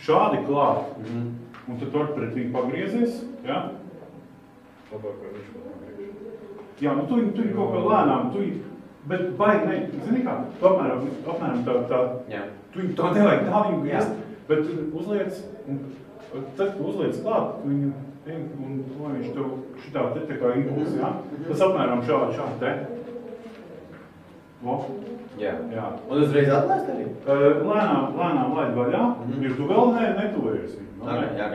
šādi klāt, un tad tu pret viņu pagriezies, ja? Jā, nu tu viņu kaut kā lēnām, bet baigi ne, zini kā, tu apmēram tā, tu viņu tā nevajag tā viņu griezt, bet uzliec, un tad tu uzliec klāt, viņu, un lai viņš tev šitā te tā kā impulsi, ja? Tas apmēram šādi te. Jā. Un uzreiz atlaist arī? Lēnām laid vaļā, jo tu vēl netuvojies viņu. Jā.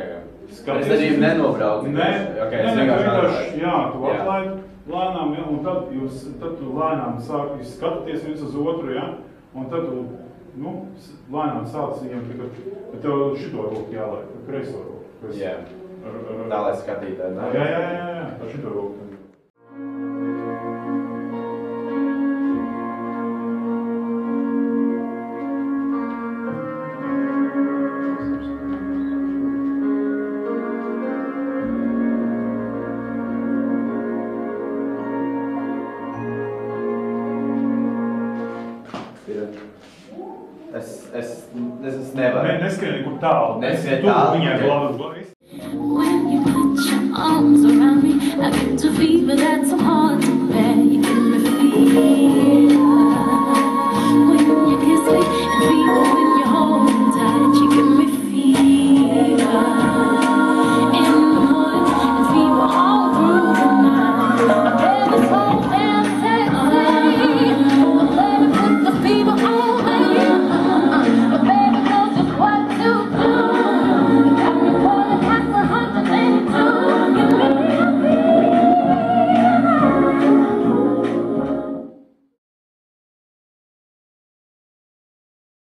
Es arī nenobraucu. Nē, vienkārši, jā, tu atlaid lēnām, ja, un tad tu lēnām sāki skatīties viens uz otru, ja, un tad tu, lēnām sāc viņam tikai, bet tev šito roku jālaid, kreiso roku. Jā, tā lai skatītāji, ne? Jā, ar šito roku. Es nevaru. Neskrien nekur tālu. Neskrien tālu. Viņai glabas. When you put your arms around me, I get to feel that so hard to